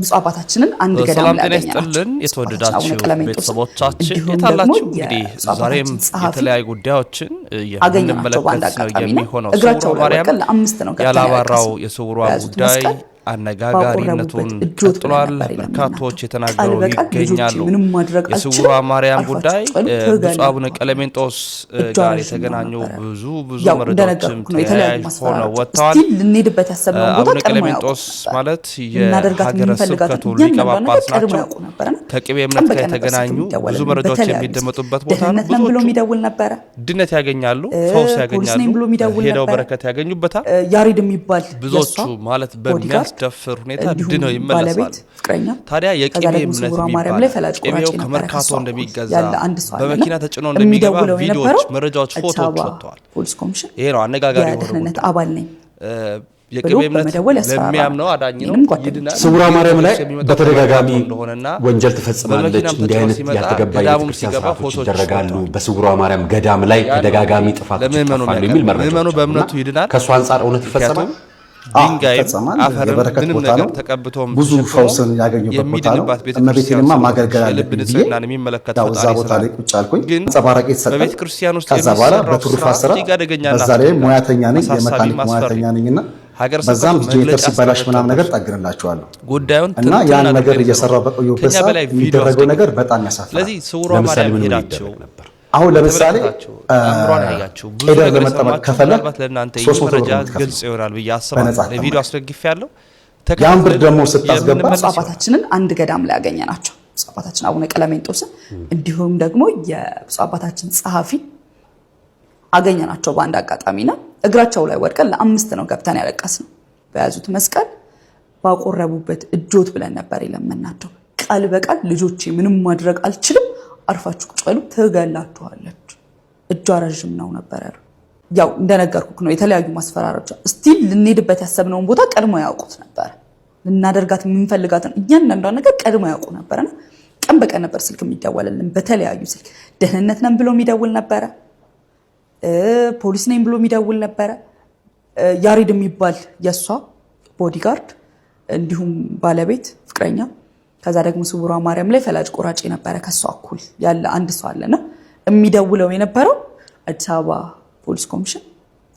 ብፁዕ አባታችንን አንድ ገዳም ላይ ያገኘናቸው የተወደዳችሁ ቤተሰቦቻችን የታላችሁ እንግዲህ ዛሬም የተለያዩ ጉዳዮችን የምንመለከት ነው የሚሆነው ስውሯ ማርያም ያላባራው የስውሯ ጉዳይ አነጋጋሪነቱን ቀጥሏል። በርካቶች የተናገሩ ይገኛሉ። የስውሯ ማርያም ጉዳይ ብፁዕ አቡነ ቀለሜንጦስ ጋር የተገናኙ ብዙ መረጃዎችም ተያያዥ ሆነው ወጥተዋል። አቡነ ቀለሜንጦስ ማለት የሀገረ ስብከቱ ሊቀ ጳጳስ ናቸው። ከቅቤ እምነት ጋር የተገናኙ ብዙ መረጃዎች የሚደመጡበት ቦታ ነው። ብዙዎች ድነት ያገኛሉ፣ ፈውስ ያገኛሉ፣ ሄደው በረከት ያገኙበታል። ያሬድ የሚባል ብዙዎቹ ማለት በሚያስደፍር ሁኔታ ድነው ይመለሳሉ። ታዲያ የቅቤ እምነት የሚባል ቅቤው ከመርካቶ እንደሚገዛ በመኪና ተጭኖ እንደሚገባ ቪዲዮዎች፣ መረጃዎች፣ ፎቶዎች ወጥተዋል። ይሄ ነው አነጋጋሪ ሆነ አባል ነኝ የቅቤ እምነት ለሚያምነው አዳኝ ነው ይድናል። ስውሯ ማርያም ላይ በተደጋጋሚ ወንጀል ተፈጽማለች። እንዲህ አይነት ያልተገባ የቤተክርስቲያን ስርዓቶች ይደረጋሉ። በስውሯ ማርያም ገዳም ላይ ተደጋጋሚ ጥፋቶች ይፈጸማሉ የሚል መረጃ ለምኑ በእምነቱ ይድናል። ከሷ አንፃር እውነት ይፈጸማል። ድንጋይ አፈር ምንም ነገር ተቀብቶም ብዙ ፈውስን ያገኙበት ቦታ ነው። እመቤቴንማ ማገልገል አለብኝ ንጽህናን የሚመለከት ፈጣሪ ቦታ ላይ ቁጭ አልኩኝ። አንጸባራቂ ተሰጠ። በቤተ ክርስቲያን ውስጥ ከዛ በኋላ በትሩፋት ስራ በዛ ላይ ሙያተኛ ነኝ፣ የመካኒክ ሙያተኛ ነኝና በዛም ጄኔተር ሲባላሽ ምናምን ነገር ጠግንላችኋለሁ ጉዳዩን እና ያን ነገር እየሰራው በቆየሁበት ሰዓት የሚደረገው ነገር በጣም ያሳፍራል። ስለዚህ ስውሯ ማርያም ሄዳችሁ አሁን ለምሳሌ አምሯን ያያችሁ ብዙ ነገር ለመጠበቅ ከፈለክ 300 መረጃ ግልጽ ይሆናል ብዬ አስባለሁ። ቪዲዮ አስደግፌያለሁ። ያን ብር ደግሞ ስታስገባ አባታችንን አንድ ገዳም ላይ ያገኘናቸው አባታችን አቡነ ቀለሜንጦስ እንዲሁም ደግሞ የብፁዕ አባታችን ጸሐፊ አገኘናቸው በአንድ አጋጣሚና እግራቸው ላይ ወድቀን ለአምስት ነው ገብተን ያለቀስነው። በያዙት መስቀል ባቆረቡበት እጆት ብለን ነበር የለመናቸው። ቃል በቃል ልጆቼ ምንም ማድረግ አልችልም፣ አርፋችሁ ቁጭ በሉ ትገላችኋለች፣ እጇ ረጅም ነው ነበር ያለው። ያው እንደነገርኩክ ነው የተለያዩ ማስፈራራዎች ስቲል ልንሄድበት ያሰብነውን ቦታ ቀድሞ ያውቁት ነበር። ልናደርጋት የምንፈልጋትን እያንዳንዷን ነገር ቀድሞ ያውቁ ነበርና ቀን በቀን ነበር ስልክ የሚደወልልን። በተለያዩ ስልክ ደህንነት ነን ብሎ የሚደውል ነበረ፣ ፖሊስ ነኝ ብሎ የሚደውል ነበረ። ያሬድ የሚባል የሷ ቦዲጋርድ እንዲሁም ባለቤት ፍቅረኛ፣ ከዛ ደግሞ ስውሯ ማርያም ላይ ፈላጭ ቆራጭ ነበረ ከሷ እኩል ያለ አንድ ሰው አለና የሚደውለው የነበረው አዲስ አበባ ፖሊስ ኮሚሽን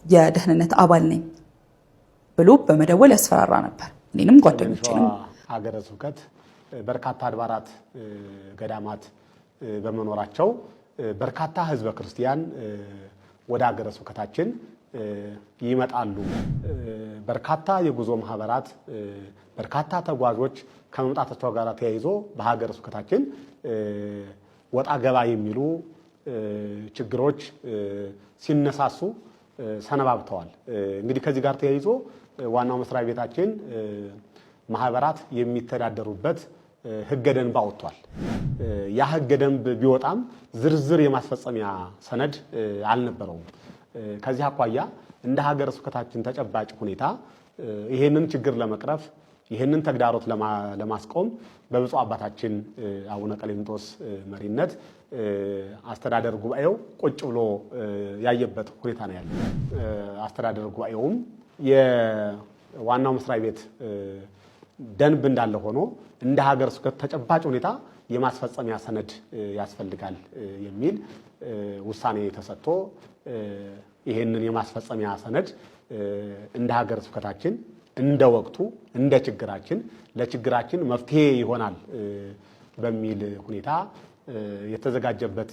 የደህንነት አባል ነኝ ብሎ በመደወል ያስፈራራ ነበር። እኔንም ጓደኞቼንም። ሀገረ ስብከት በርካታ አድባራት ገዳማት በመኖራቸው በርካታ ህዝበ ክርስቲያን ወደ ሀገረ ስብከታችን ይመጣሉ። በርካታ የጉዞ ማህበራት በርካታ ተጓዦች ከመምጣታቸው ጋር ተያይዞ በሀገረ ስብከታችን ወጣ ገባ የሚሉ ችግሮች ሲነሳሱ ሰነባብተዋል። እንግዲህ ከዚህ ጋር ተያይዞ ዋናው መስሪያ ቤታችን ማህበራት የሚተዳደሩበት ህገ ደንብ አውጥቷል። ያ ህገ ደንብ ቢወጣም ዝርዝር የማስፈጸሚያ ሰነድ አልነበረውም። ከዚህ አኳያ እንደ ሀገረ ስብከታችን ተጨባጭ ሁኔታ ይሄንን ችግር ለመቅረፍ ይሄንን ተግዳሮት ለማስቆም በብፁዕ አባታችን አቡነ ቀለሜንጦስ መሪነት አስተዳደር ጉባኤው ቁጭ ብሎ ያየበት ሁኔታ ነው ያለው። አስተዳደር ጉባኤውም የዋናው መስሪያ ቤት ደንብ እንዳለ ሆኖ እንደ ሀገረ ስብከት ተጨባጭ ሁኔታ የማስፈጸሚያ ሰነድ ያስፈልጋል የሚል ውሳኔ ተሰጥቶ ይሄንን የማስፈጸሚያ ሰነድ እንደ ሀገረ ስብከታችን እንደ ወቅቱ እንደ ችግራችን ለችግራችን መፍትሄ ይሆናል በሚል ሁኔታ የተዘጋጀበት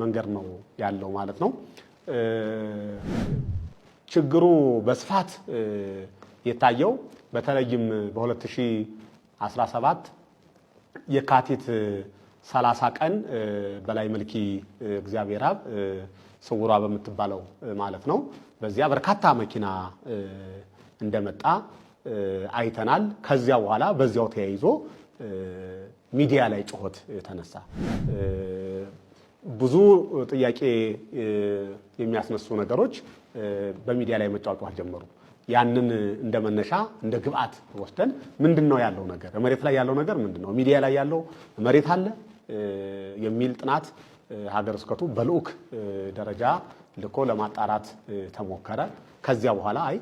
መንገድ ነው ያለው ማለት ነው። ችግሩ በስፋት የታየው በተለይም በ2017 የካቲት 30 ቀን በላይ መልኪ እግዚአብሔር አብ ስውሯ በምትባለው ማለት ነው በዚያ በርካታ መኪና እንደመጣ አይተናል። ከዚያ በኋላ በዚያው ተያይዞ ሚዲያ ላይ ጩኸት ተነሳ። ብዙ ጥያቄ የሚያስነሱ ነገሮች በሚዲያ ላይ መጫወት ጀመሩ። ያንን እንደመነሻ እንደ ግብአት ወስደን ምንድነው ያለው ነገር መሬት ላይ ያለው ነገር ምንድነው ሚዲያ ላይ ያለው መሬት አለ የሚል ጥናት ሀገረ ስብከቱ በልዑክ ደረጃ ልኮ ለማጣራት ተሞከረ። ከዚያ በኋላ አይ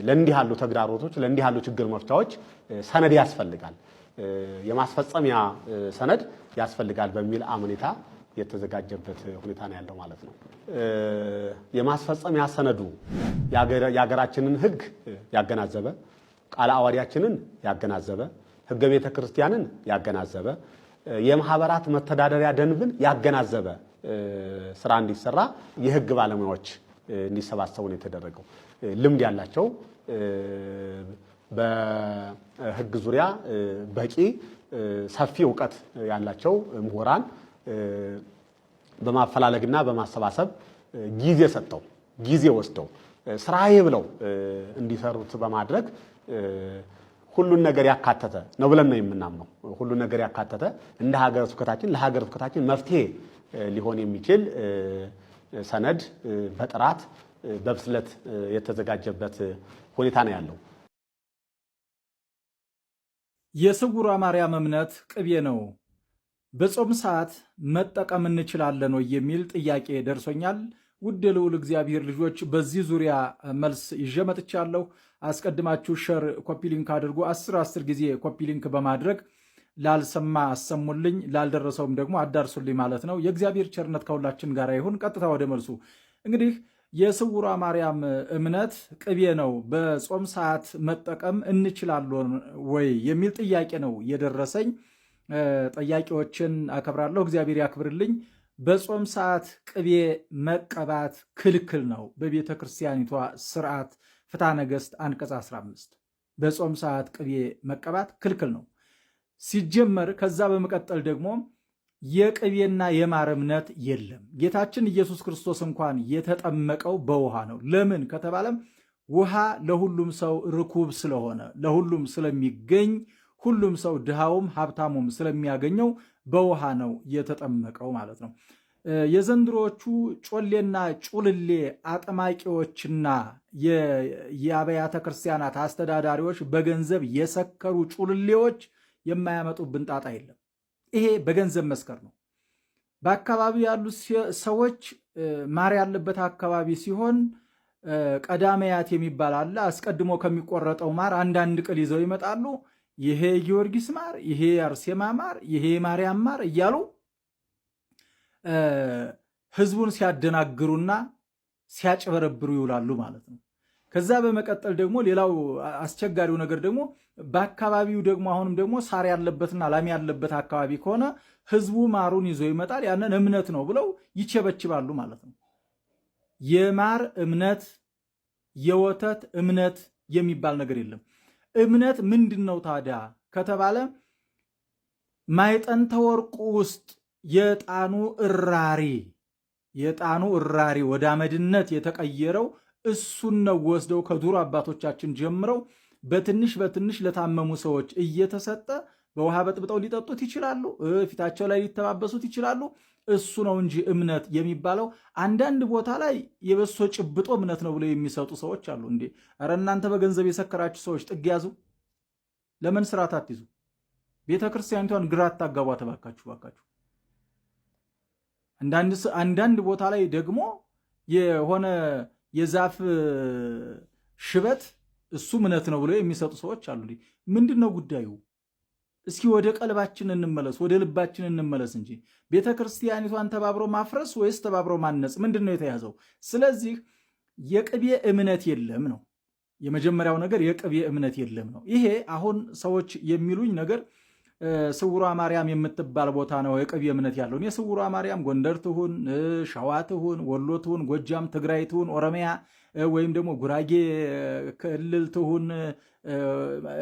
ለእንዲህ ያሉ ተግዳሮቶች ለእንዲህ ያሉ ችግር መፍቻዎች ሰነድ ያስፈልጋል። የማስፈጸሚያ ሰነድ ያስፈልጋል በሚል አመኔታ የተዘጋጀበት ሁኔታ ነው ያለው ማለት ነው። የማስፈጸሚያ ሰነዱ የሀገራችንን ሕግ ያገናዘበ፣ ቃለ ዓዋዲያችንን ያገናዘበ፣ ሕገ ቤተ ክርስቲያንን ያገናዘበ፣ የማህበራት መተዳደሪያ ደንብን ያገናዘበ ስራ እንዲሰራ የሕግ ባለሙያዎች እንዲሰባሰቡ ነው የተደረገው። ልምድ ያላቸው በሕግ ዙሪያ በቂ ሰፊ እውቀት ያላቸው ምሁራን በማፈላለግና በማሰባሰብ ጊዜ ወስደው ስራዬ ብለው እንዲሰሩት በማድረግ ሁሉን ነገር ያካተተ ነው ብለን ነው የምናምነው። ሁሉን ነገር ያካተተ እንደ ሀገረ ስብከታችን ለሀገረ ስብከታችን መፍትሄ ሊሆን የሚችል ሰነድ በጥራት በብስለት የተዘጋጀበት ሁኔታ ነው ያለው። የስውሯ ማርያም እምነት ቅቤ ነው፣ በጾም ሰዓት መጠቀም እንችላለን ወይ የሚል ጥያቄ ደርሶኛል። ውድ የልዑል እግዚአብሔር ልጆች በዚህ ዙሪያ መልስ ይዤ መጥቻለሁ። አስቀድማችሁ ሸር ኮፒ ሊንክ አድርጎ 10 ጊዜ ኮፒ ሊንክ በማድረግ ላልሰማ አሰሙልኝ፣ ላልደረሰውም ደግሞ አዳርሱልኝ ማለት ነው። የእግዚአብሔር ቸርነት ከሁላችን ጋር ይሁን። ቀጥታ ወደ መልሱ እንግዲህ የስውሯ ማርያም እምነት ቅቤ ነው፣ በጾም ሰዓት መጠቀም እንችላለን ወይ የሚል ጥያቄ ነው የደረሰኝ። ጠያቂዎችን አከብራለሁ፣ እግዚአብሔር ያክብርልኝ። በጾም ሰዓት ቅቤ መቀባት ክልክል ነው በቤተ ክርስቲያኒቷ ስርዓት ፍትሐ ነገሥት አንቀጽ 15 በጾም ሰዓት ቅቤ መቀባት ክልክል ነው ሲጀመር። ከዛ በመቀጠል ደግሞ የቅቤና የማር እምነት የለም። ጌታችን ኢየሱስ ክርስቶስ እንኳን የተጠመቀው በውሃ ነው። ለምን ከተባለም ውሃ ለሁሉም ሰው ርኩብ ስለሆነ ለሁሉም ስለሚገኝ ሁሉም ሰው ድሃውም ሀብታሙም ስለሚያገኘው በውሃ ነው የተጠመቀው ማለት ነው። የዘንድሮቹ ጮሌና ጩልሌ አጥማቂዎችና የአብያተ ክርስቲያናት አስተዳዳሪዎች በገንዘብ የሰከሩ ጩልሌዎች የማያመጡብን ጣጣ የለም። ይሄ በገንዘብ መስከር ነው። በአካባቢ ያሉ ሰዎች ማር ያለበት አካባቢ ሲሆን ቀዳማያት የሚባል አለ። አስቀድሞ ከሚቆረጠው ማር አንዳንድ ቅል ይዘው ይመጣሉ። ይሄ ጊዮርጊስ ማር፣ ይሄ አርሴማ ማር፣ ይሄ ማርያም ማር እያሉ ህዝቡን ሲያደናግሩና ሲያጭበረብሩ ይውላሉ ማለት ነው። ከዛ በመቀጠል ደግሞ ሌላው አስቸጋሪው ነገር ደግሞ በአካባቢው ደግሞ አሁንም ደግሞ ሳር ያለበትና ላም ያለበት አካባቢ ከሆነ ህዝቡ ማሩን ይዞ ይመጣል። ያንን እምነት ነው ብለው ይቸበችባሉ ማለት ነው። የማር እምነት የወተት እምነት የሚባል ነገር የለም። እምነት ምንድን ነው ታዲያ ከተባለ ማዕጠንተ ወርቁ ውስጥ የዕጣኑ እራሪ ወደ አመድነት የተቀየረው እሱን ነው ወስደው ከዱሮ አባቶቻችን ጀምረው በትንሽ በትንሽ ለታመሙ ሰዎች እየተሰጠ በውሃ በጥብጠው ሊጠጡት ይችላሉ፣ ፊታቸው ላይ ሊተባበሱት ይችላሉ። እሱ ነው እንጂ እምነት የሚባለው። አንዳንድ ቦታ ላይ የበሶ ጭብጦ እምነት ነው ብለው የሚሰጡ ሰዎች አሉ። እንዴ ኧረ እናንተ በገንዘብ የሰከራችሁ ሰዎች ጥግ ያዙ። ለምን ስርዓት አትይዙ? ቤተ ክርስቲያኒቷን ግራ አታጋቧ ተባካችሁ ባካችሁ። አንዳንድ ቦታ ላይ ደግሞ የሆነ የዛፍ ሽበት እሱ እምነት ነው ብለው የሚሰጡ ሰዎች አሉ። ምንድን ነው ጉዳዩ? እስኪ ወደ ቀልባችን እንመለስ፣ ወደ ልባችን እንመለስ እንጂ ቤተ ክርስቲያኒቷን ተባብሮ ማፍረስ ወይስ ተባብሮ ማነጽ? ምንድን ነው የተያዘው? ስለዚህ የቅቤ እምነት የለም ነው የመጀመሪያው ነገር። የቅቤ እምነት የለም ነው። ይሄ አሁን ሰዎች የሚሉኝ ነገር ስውሯ ማርያም የምትባል ቦታ ነው የቅቤ እምነት ያለው። የስውሯ ማርያም ጎንደር ትሁን፣ ሸዋ ትሁን፣ ወሎ ትሁን፣ ጎጃም፣ ትግራይ ትሁን፣ ኦሮሚያ ወይም ደግሞ ጉራጌ ክልል ትሁን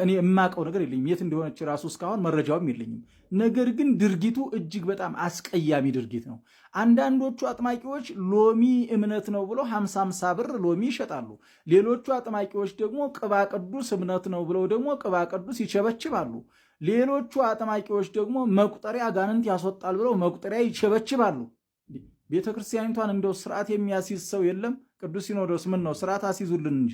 እኔ የማውቀው ነገር የለኝም። የት እንደሆነች ራሱ እስካሁን መረጃውም የለኝም። ነገር ግን ድርጊቱ እጅግ በጣም አስቀያሚ ድርጊት ነው። አንዳንዶቹ አጥማቂዎች ሎሚ እምነት ነው ብለው 50 ብር ሎሚ ይሸጣሉ። ሌሎቹ አጥማቂዎች ደግሞ ቅባ ቅዱስ እምነት ነው ብለው ደግሞ ቅባ ቅዱስ ይቸበችባሉ። ሌሎቹ አጥማቂዎች ደግሞ መቁጠሪያ አጋንንት ያስወጣል ብለው መቁጠሪያ ይቸበችባሉ። ቤተክርስቲያኒቷን እንደው ስርዓት የሚያስይዝ ሰው የለም? ቅዱስ ሲኖዶስ ምን ነው ስርዓት አስይዙልን እንጂ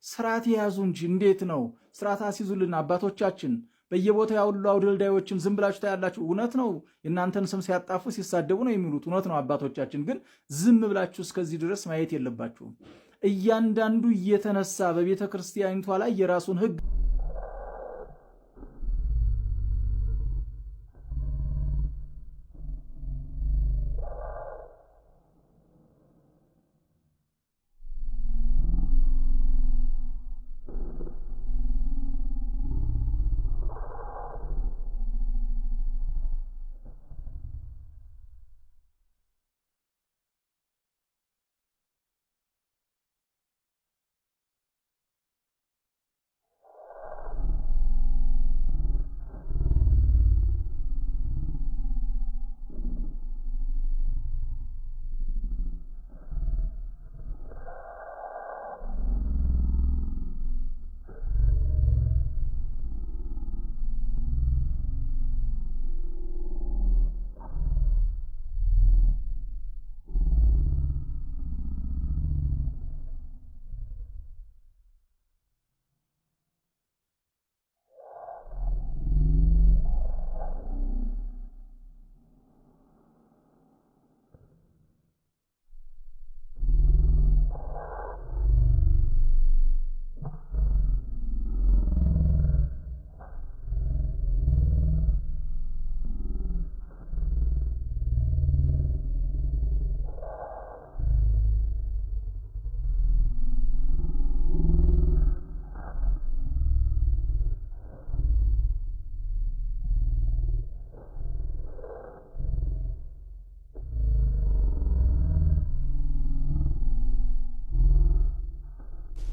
ስርዓት የያዙ እንጂ እንዴት ነው ስርዓት አስይዙልን? አባቶቻችን በየቦታው ያሉ አውደልዳዮችን ዝም ብላችሁ ታያላችሁ። እውነት ነው የእናንተን ስም ሲያጣፉ ሲሳደቡ ነው የሚሉት። እውነት ነው አባቶቻችን፣ ግን ዝም ብላችሁ እስከዚህ ድረስ ማየት የለባችሁም። እያንዳንዱ እየተነሳ በቤተ ክርስቲያኒቷ ላይ የራሱን ሕግ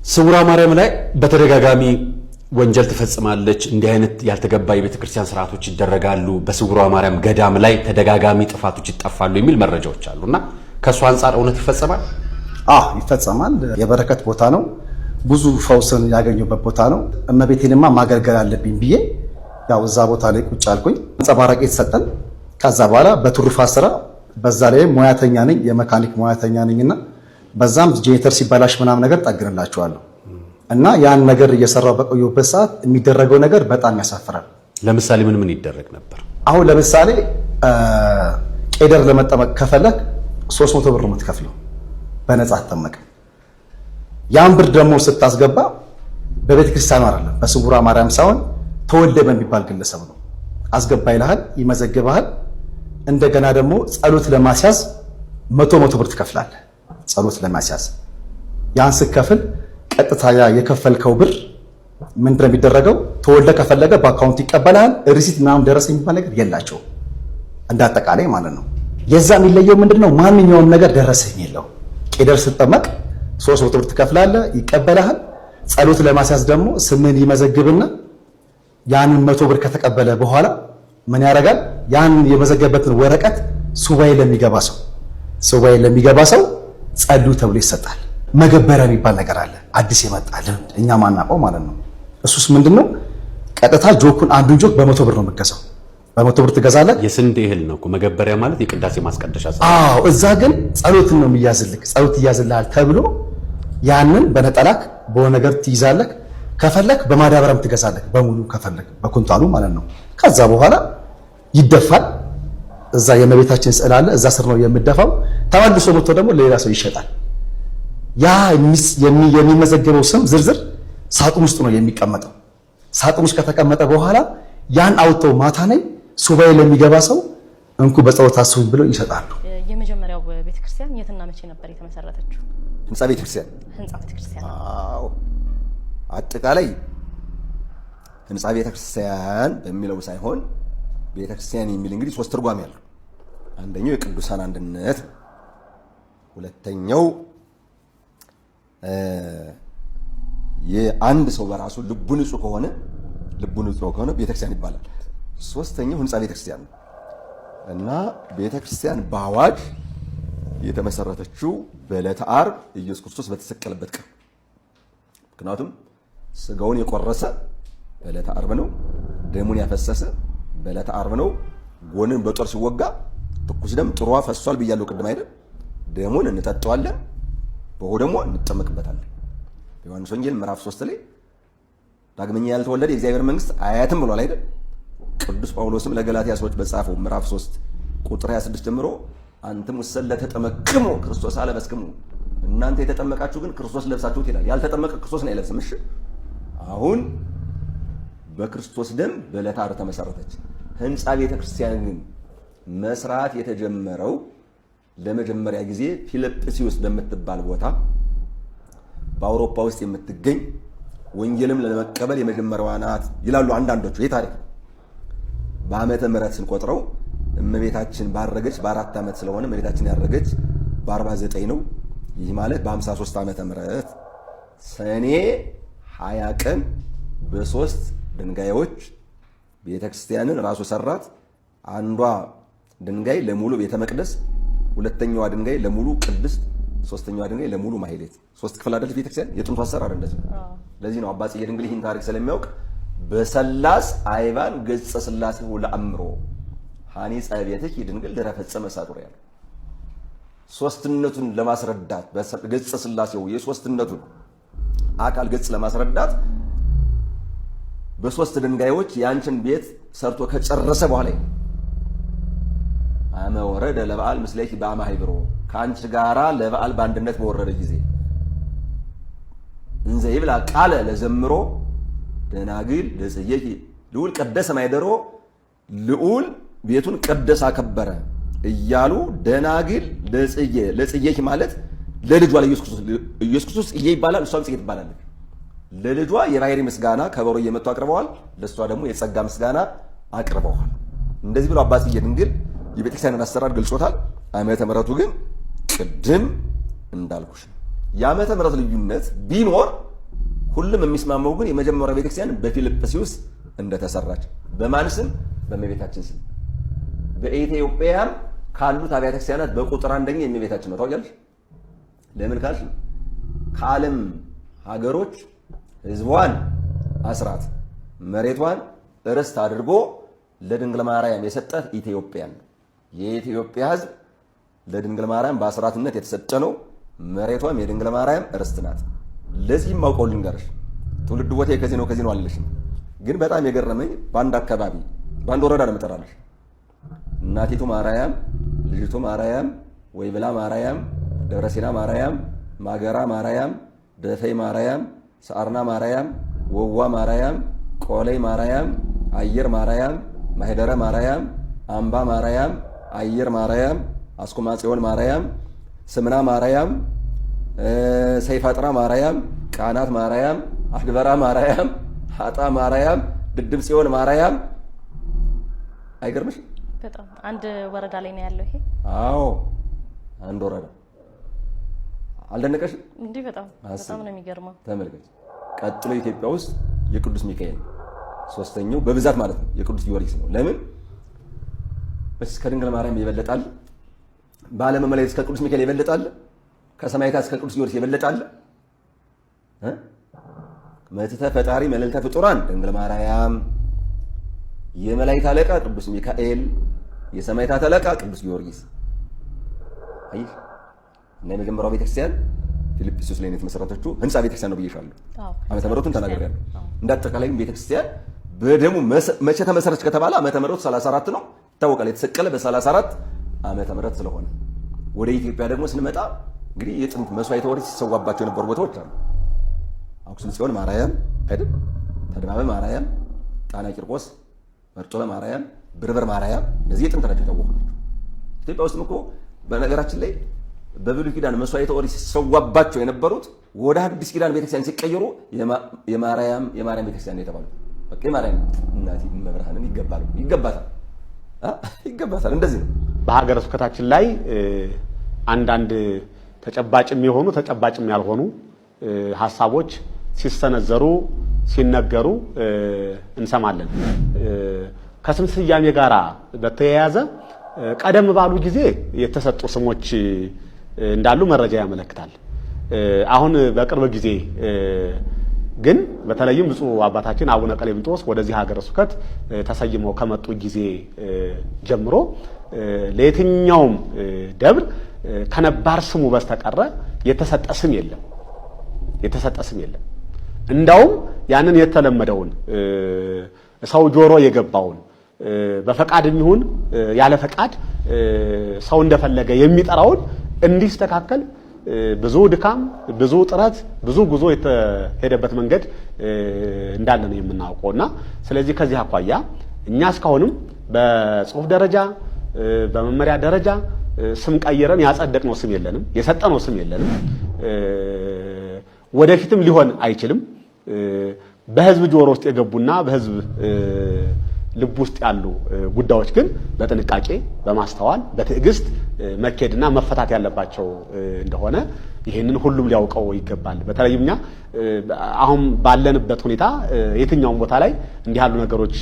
ስውሯ ማርያም ላይ በተደጋጋሚ ወንጀል ትፈጽማለች፣ እንዲህ አይነት ያልተገባ የቤተክርስቲያን ስርዓቶች ይደረጋሉ፣ በስውሯ ማርያም ገዳም ላይ ተደጋጋሚ ጥፋቶች ይጠፋሉ የሚል መረጃዎች አሉና ከሱ አንፃር እውነት ይፈጸማል? ይፈጸማል። የበረከት ቦታ ነው። ብዙ ፈውስን ያገኙበት ቦታ ነው። እመቤቴንማ ማገልገል አለብኝ ብዬ ያው እዛ ቦታ ላይ ቁጭ አልኩኝ። አንጸባራቂ የተሰጠን ከዛ በኋላ በትሩፋት ስራ በዛ ላይ ሙያተኛ ነኝ፣ የመካኒክ ሙያተኛ ነኝና በዛም ጄኔተር ሲበላሽ ምናምን ነገር ጠግንላቸዋለሁ። እና ያን ነገር እየሰራው በቆየሁበት ሰዓት የሚደረገው ነገር በጣም ያሳፍራል። ለምሳሌ ምን ይደረግ ነበር? አሁን ለምሳሌ ቄደር ለመጠመቅ ከፈለግ 300 ብር ነው የምትከፍለው፣ በነፃ አትጠመቅም። ያን ብር ደግሞ ስታስገባ በቤተ ክርስቲያኑ አይደለም በስውሯ ማርያም ሳይሆን ተወልደ በሚባል ግለሰብ ነው። አስገባ ይልሃል፣ ይመዘግብሃል። እንደገና ደግሞ ጸሎት ለማስያዝ 100 ብር ትከፍላለህ። ጸሎት ለማስያዝ ያን ስትከፍል ቀጥታ ያ የከፈልከው ብር ምንድን ነው የሚደረገው? ተወልደ ከፈለገ በአካውንት ይቀበላል። ሪሲት ምናምን ደረሰ የሚባል ነገር የላቸው እንዳጠቃላይ ማለት ነው። የዛ የሚለየው ምንድነው? ማንኛውም ነገር ደረሰኝ የለው። ቄደር ስትጠመቅ 300 ብር ትከፍላለህ፣ ይቀበላል። ጸሎት ለማስያዝ ደግሞ ስምን ይመዘግብና ያንን 100 ብር ከተቀበለ በኋላ ምን ያደርጋል? ያን የመዘገበትን ወረቀት ሱባኤ ለሚገባ ሰው ጸልዩ ተብሎ ይሰጣል። መገበሪያ የሚባል ነገር አለ፣ አዲስ የመጣልን እኛ ማናውቀው ማለት ነው። እሱስ ምንድነው? ቀጥታ ጆኩን አንዱን ጆክ በ100 ብር ነው የምትገዛው። በ100 ብር ትገዛለህ። የስንዴ እህል ነው እኮ መገበሪያ ማለት የቅዳሴ ማስቀደሻ። እዛ ግን ጸሎትን ነው የሚያዝልክ። ጸሎት ይያዝልሃል ተብሎ ያንን በነጠላክ በሆነ ነገር ትይዛለህ። ከፈለክ በማዳበሪያም ትገዛለህ፣ በሙሉ ከፈለክ በኩንታሉ ማለት ነው። ከዛ በኋላ ይደፋል። እዛ የእመቤታችን ስዕል አለ፣ እዛ ስር ነው የምደፋው። ተመልሶ መጥቶ ደግሞ ለሌላ ሰው ይሸጣል። ያ የሚመዘገበው ስም ዝርዝር ሳጥን ውስጥ ነው የሚቀመጠው። ሳጥን ውስጥ ከተቀመጠ በኋላ ያን አውጥተው ማታ ላይ ሱባኤ ለሚገባ ሰው እንኩ በጸሎት አስቡኝ ብለው ይሰጣሉ። የመጀመሪያው ቤተክርስቲያን የትና መቼ ነበር የተመሰረተችው? ህንጻ ቤተክርስቲያን። አዎ፣ አጠቃላይ ህንጻ ቤተክርስቲያን በሚለው ሳይሆን ቤተክርስቲያን የሚል እንግዲህ 3 ትርጓሜ ያለው፣ አንደኛው የቅዱሳን አንድነት፣ ሁለተኛው የአንድ ሰው በራሱ ልቡ ንጹህ ከሆነ ቤተክርስቲያን ይባላል። ሶስተኛው ህንጻ ቤተክርስቲያን ነው እና ቤተክርስቲያን በአዋጅ የተመሰረተችው በዕለተ ዓርብ ኢየሱስ ክርስቶስ በተሰቀለበት ቀን። ምክንያቱም ስጋውን የቆረሰ በዕለተ ዓርብ ነው፣ ደሙን ያፈሰሰ በዕለተ ዓርብ ነው። ጎንን በጦር ሲወጋ ትኩስ ደም ጥሯ ፈሷል ብያለሁ ቅድም አይደል? ደሙን እንጠጣዋለን፣ በሆ ደግሞ እንጠመቅበታለን። ዮሐንስ ወንጌል ምዕራፍ 3 ላይ ዳግመኛ ያልተወለደ የእግዚአብሔር መንግስት አያትም ብሏል አይደል? ቅዱስ ጳውሎስም ለገላትያ ሰዎች በጻፈው ምዕራፍ 3 ቁጥር 26 ጀምሮ አንተም ወሰለ ተጠመቅሙ ክርስቶስ አለበስክሙ፣ እናንተ የተጠመቃችሁ ግን ክርስቶስ ለብሳችሁት ይላል። ያልተጠመቀ ክርስቶስን አይለብስም። እሺ፣ አሁን በክርስቶስ ደም በዕለተ ዓርብ ተመሰረተች። ህንጻ ቤተክርስቲያን ግን መስራት የተጀመረው ለመጀመሪያ ጊዜ ፊልጵስዩስ በምትባል ቦታ በአውሮፓ ውስጥ የምትገኝ ወንጌልም ለመቀበል የመጀመሪያዋ ናት ይላሉ አንዳንዶቹ። ይህ ታሪክ በዓመተ ምሕረት ስንቆጥረው እመቤታችን ባረገች በ4 ዓመት ስለሆነ እመቤታችን ያረገች በ49 ነው። ይህ ማለት በ53 ዓመተ ምሕረት ሰኔ 20 ቀን በ3 ድንጋዮች ቤተክርስቲያንን ራሱ ሰራት። አንዷ ድንጋይ ለሙሉ ቤተ መቅደስ፣ ሁለተኛዋ ድንጋይ ለሙሉ ቅድስት፣ ሶስተኛዋ ድንጋይ ለሙሉ ማህሌት። 3 ክፍል አይደል ቤተክርስቲያን? የጥንቱ አሰራር እንደዚህ ነው። ለዚህ ነው አባ ጽጌ ድንግል ይህን ታሪክ ስለሚያውቅ በሰላስ አይባን ገጸ ሥላሴሁ ለአምሮ ሐኒጸ ቤትኪ ድንግል ድኅረ ፈጸመ ሳጡር ያለው ሶስትነቱን ለማስረዳት ገጸ ሥላሴው የሶስትነቱን አካል ገጽ ለማስረዳት በ3 ድንጋዮች ያንቺን ቤት ሰርቶ ከጨረሰ በኋላ አመ ወረደ ለበዓል ምስሌኪ በአማሂብሮ ከአንቺ ጋራ ለበዓል በአንድነት በወረደ ጊዜ እንዘ ይብላ ቃለ ለዘምሮ ደናግል ለጽየኪ ልዑል ቀደሰ ማይደሮ ልዑል ቤቱን ቀደሰ አከበረ እያሉ ደናግል ለጽየኪ ማለት ለልጇ ለኢየሱስ ክርስቶስ ጽዬ ይባላል፣ እሷም ጽጌ ትባላለች። ለልጇ የባሕሪ ምስጋና ከበሮ እየመጡ አቅርበዋል፣ ለእሷ ደግሞ የጸጋ ምስጋና አቅርበዋል። እንደዚህ ብሎ አባ ጽጌ ድንግል የቤተክርስቲያንን አሰራር ገልጾታል። ዓመተ ምሕረቱ ግን ቅድም እንዳልኩሽ ነው። የዓመተ ምሕረት ልዩነት ቢኖር ሁሉም የሚስማማው ግን የመጀመሪያው ቤተክርስቲያን በፊልጵስዩስ እንደተሰራች በማን ስም? በእመቤታችን ስም። በኢትዮጵያም ካሉት አብያተ ክርስቲያናት በቁጥር አንደኛ የእመቤታችን ነው። ታውቂያለሽ? ለምን ካልሽ ከዓለም ሀገሮች ህዝቧን አስራት መሬቷን ርስት አድርጎ ለድንግል ማርያም የሰጣት ኢትዮጵያን ነው። የኢትዮጵያ ህዝብ ለድንግል ማርያም በአስራትነት የተሰጠ ነው። መሬቷም የድንግል ማርያም ርስት ናት። ለዚህም አውቀው ልንገርሽ፣ ትውልድ ቦታዬ ከዚህ ነው አልልሽም። ግን በጣም የገረመኝ በአንድ አካባቢ በአንድ ወረዳ ነው የምጠራልሽ። እናቲቱ ማርያም፣ ልጅቱ ማርያም፣ ወይብላ ማርያም፣ ደብረሲና ማርያም፣ ማገራ ማርያም፣ ደፈይ ማርያም፣ ሰአርና ማርያም፣ ወዋ ማርያም፣ ቆለይ ማርያም፣ አየር ማርያም፣ ማህደረ ማርያም፣ አምባ ማርያም፣ አየር ማርያም፣ አስኩማ ጽዮን ማርያም፣ ስምና ማርያም፣ ሰይፋጥራ ማርያም፣ ቃናት ማርያም፣ አድበራ ማርያም፣ ሀጣ ማርያም፣ ድድብ ጽዮን ማርያም። አይገርምሽ? በጣም አንድ ወረዳ ላይ ነው ያለው ይሄ። አዎ አንድ ወረዳ። አልደነቀሽም? እንዴ በጣም ነው የሚገርመው። ተመልከች። ቀጥሎ ኢትዮጵያ ውስጥ የቅዱስ ሚካኤል፣ ሶስተኛው በብዛት ማለት ነው የቅዱስ ጊዮርጊስ ነው። ለምን? እስከ ድንግል ማርያም ይበልጣል። በዓለም መላእክት እስከ ቅዱስ ሚካኤል ይበልጣል። ከሰማዕታት እስከ ቅዱስ ጊዮርጊስ ይበልጣል። መትተ ፈጣሪ መልዕልተ ፍጡራን ድንግል ማርያም፣ የመላእክት አለቃ ቅዱስ ሚካኤል፣ የሰማዕታት አለቃ ቅዱስ ጊዮርጊስ። አይሽ እና የመጀመሪያው ቤተክርስቲያን ፊልጵስዩስ ላይ ነው የተመሰረተችው። ህንጻ ቤተክርስቲያን ነው ብዬሻለሁ። ዓመተ ምሕረቱን ተናግሬያለሁ። እንዳጠቃላይ ቤተክርስቲያን በደሙ መቼ ተመሰረተች ከተባለ ዓመተ ምሕረቱ 34 ነው ይታወቃል። የተሰቀለ በ34 ዓመተ ምሕረት ስለሆነ ወደ ኢትዮጵያ ደግሞ ስንመጣ እንግዲህ የጥንት መስዋዕተ ኦሪት ሲሰዋባቸው የነበሩ ቦታዎች አሉ። አክሱም ጽዮን ማርያም አይደል? ተድባበ ማርያም፣ ጣና ቂርቆስ፣ መርጦለ ማርያም፣ ብርበር ማርያም እነዚህ የጥንት ናቸው የታወቁ ናቸው። ኢትዮጵያ ውስጥም እኮ በነገራችን ላይ በብሉይ ኪዳን መስዋዕተ ኦሪት ሲሰዋባቸው የነበሩት ወደ አዲስ ኪዳን ቤተክርስቲያን ሲቀየሩ የማርያም ቤተክርስቲያን የተባሉት በቃ የማርያም እናት መብርሃንን ይገባታል። እንደዚህ ነው። በሀገረ ስብከታችን ላይ አንዳንድ ተጨባጭም የሆኑ ተጨባጭም ያልሆኑ ሀሳቦች ሲሰነዘሩ ሲነገሩ እንሰማለን። ከስም ስያሜ ጋራ በተያያዘ ቀደም ባሉ ጊዜ የተሰጡ ስሞች እንዳሉ መረጃ ያመለክታል። አሁን በቅርብ ጊዜ ግን በተለይም ብፁዕ አባታችን አቡነ ቀሌምንጦስ ወደዚህ ሀገረ ስብከት ተሰይመው ከመጡ ጊዜ ጀምሮ ለየትኛውም ደብር ከነባር ስሙ በስተቀረ የተሰጠ ስም የለም። እንዳውም ያንን የተለመደውን ሰው ጆሮ የገባውን በፈቃድ የሚሆን ያለ ፈቃድ ሰው እንደፈለገ የሚጠራውን እንዲስተካከል ብዙ ድካም፣ ብዙ ጥረት፣ ብዙ ጉዞ የተሄደበት መንገድ እንዳለ ነው የምናውቀውና ስለዚህ ከዚህ አኳያ እኛ እስካሁንም በጽሁፍ ደረጃ በመመሪያ ደረጃ ስም ቀይረን ያጸደቅነው ስም የለንም፣ የሰጠነው ስም የለንም። ወደፊትም ሊሆን አይችልም። በህዝብ ጆሮ ውስጥ የገቡና በህዝብ ልብ ውስጥ ያሉ ጉዳዮች ግን በጥንቃቄ በማስተዋል በትዕግስት መኬድና መፈታት ያለባቸው እንደሆነ ይሄንን ሁሉም ሊያውቀው ይገባል። በተለይም እኛ አሁን ባለንበት ሁኔታ የትኛውም ቦታ ላይ እንዲህ ያሉ ነገሮች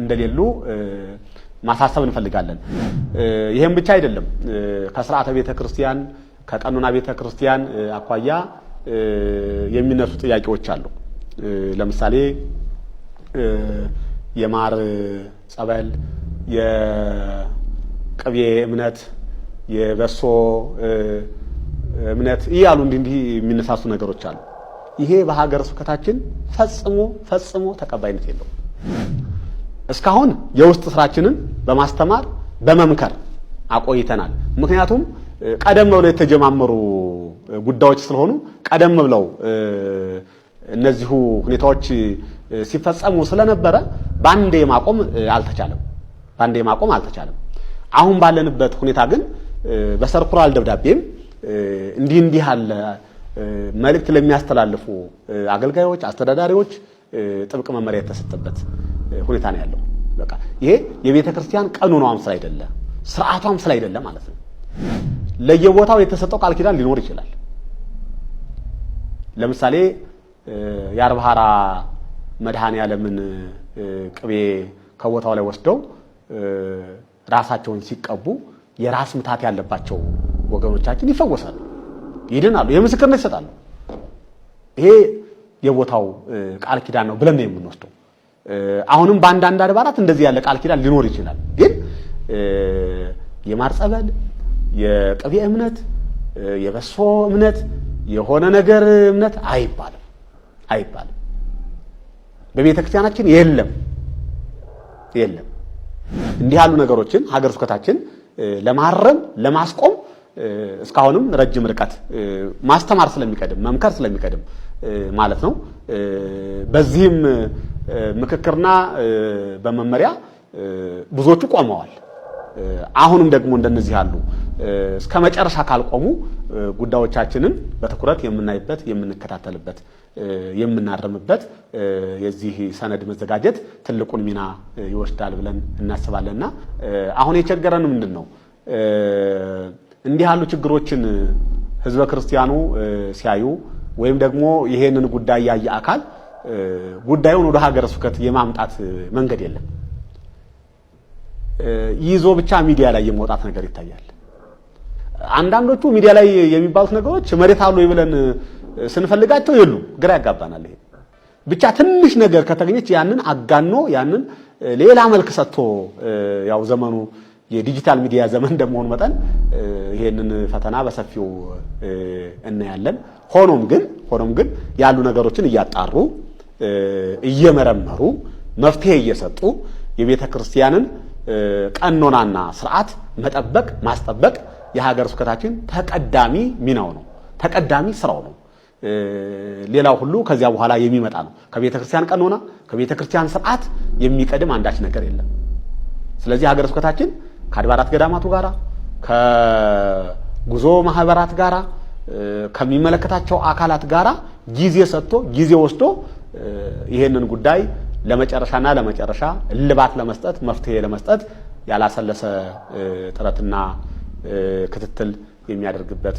እንደሌሉ ማሳሰብ እንፈልጋለን። ይሄም ብቻ አይደለም። ከሥርዓተ ቤተክርስቲያን ከቀኖና ቤተክርስቲያን አኳያ የሚነሱ ጥያቄዎች አሉ። ለምሳሌ የማር ጸበል፣ የቅቤ እምነት፣ የበሶ እምነት እያሉ እንዲህ የሚነሳሱ ነገሮች አሉ። ይሄ በሀገረ ስብከታችን ፈጽሞ ተቀባይነት የለውም። እስካሁን የውስጥ ስራችንን በማስተማር በመምከር አቆይተናል። ምክንያቱም ቀደም ብለው የተጀማመሩ ጉዳዮች ስለሆኑ ቀደም ብለው እነዚሁ ሁኔታዎች ሲፈጸሙ ስለነበረ ባንዴ ማቆም አልተቻለም። አሁን ባለንበት ሁኔታ ግን በሰርኩላር ደብዳቤም እንዲህ ያለ መልእክት ለሚያስተላልፉ አገልጋዮች፣ አስተዳዳሪዎች ጥብቅ መመሪያ የተሰጠበት ሁኔታ ነው ያለው። በቃ ይሄ የቤተ ክርስቲያን ቀኖናዋም ስላይደለ ስርዓቷም ስላይደለ ማለት ነው። ለየቦታው የተሰጠው ቃል ኪዳን ሊኖር ይችላል። ለምሳሌ የአርባሃራ መድኃኔዓለምን ቅቤ ከቦታው ላይ ወስደው ራሳቸውን ሲቀቡ የራስ ምታት ያለባቸው ወገኖቻችን ይፈወሳሉ፣ ይድናሉ፣ የምስክርነት ይሰጣሉ። ይሄ የቦታው ቃል ኪዳን ነው ብለን ነው የምንወስደው። አሁንም በአንዳንድ አድባራት እንደዚህ ያለ ቃል ኪዳን ሊኖር ይችላል። ግን የማር ጸበል፣ የቅቤ እምነት፣ የበሶ እምነት፣ የሆነ ነገር እምነት አይባልም። በቤተ ክርስቲያናችን የለም። እንዲህ ያሉ ነገሮችን ሀገረ ስብከታችን ለማረም ለማስቆም እስካሁንም ረጅም ርቀት ማስተማር ስለሚቀድም መምከር ስለሚቀድም ማለት ነው። በዚህም ምክክርና በመመሪያ ብዙዎቹ ቆመዋል። አሁንም ደግሞ እንደነዚህ ያሉ እስከ መጨረሻ ካልቆሙ ጉዳዮቻችንን በትኩረት የምናይበት የምንከታተልበት የምናርምበት የዚህ ሰነድ መዘጋጀት ትልቁን ሚና ይወስዳል ብለን እናስባለንና አሁን የቸገረን ምንድነው? እንዲህ ያሉ ችግሮችን ህዝበ ክርስቲያኑ ሲያዩ ወይም ደግሞ ይሄንን ጉዳይ ያየ አካል ጉዳዩን ወደ ሀገረ ስብከት የማምጣት መንገድ የለም። ይዞ ብቻ ሚዲያ ላይ የመውጣት ነገር ይታያል። አንዳንዶቹ ሚዲያ ላይ የሚባሉት ነገሮች መሬት አሉ ይብለን ስንፈልጋቸው የሉም። ግራ ያጋባናል። ይሄ ብቻ ትንሽ ነገር ከተገኘች ያንን አጋኖ ያንን ሌላ መልክ ሰጥቶ ያው ዘመኑ የዲጂታል ሚዲያ ዘመን እንደመሆኑ መጠን ይሄንን ፈተና በሰፊው እናያለን። ሆኖም ግን ያሉ ነገሮችን እያጣሩ እየመረመሩ መፍትሄ እየሰጡ የቤተ ክርስቲያንን ቀኖናና ስርዓት መጠበቅ ማስጠበቅ የሀገረ ስብከታችን ተቀዳሚ ሚናው ነው፣ ተቀዳሚ ስራው ነው። ሌላው ሁሉ ከዚያ በኋላ የሚመጣ ነው። ከቤተ ክርስቲያን ቀኖና ከቤተ ክርስቲያን ስርዓት የሚቀድም አንዳች ነገር የለም። ስለዚህ ሀገረ ስብከታችን ከአድባራት ገዳማቱ ጋራ ከጉዞ ማህበራት ጋራ ከሚመለከታቸው አካላት ጋራ ጊዜ ሰጥቶ ጊዜ ወስዶ ይሄንን ጉዳይ ለመጨረሻ እልባት ለመስጠት መፍትሄ ለመስጠት ያላሰለሰ ጥረትና ክትትል የሚያደርግበት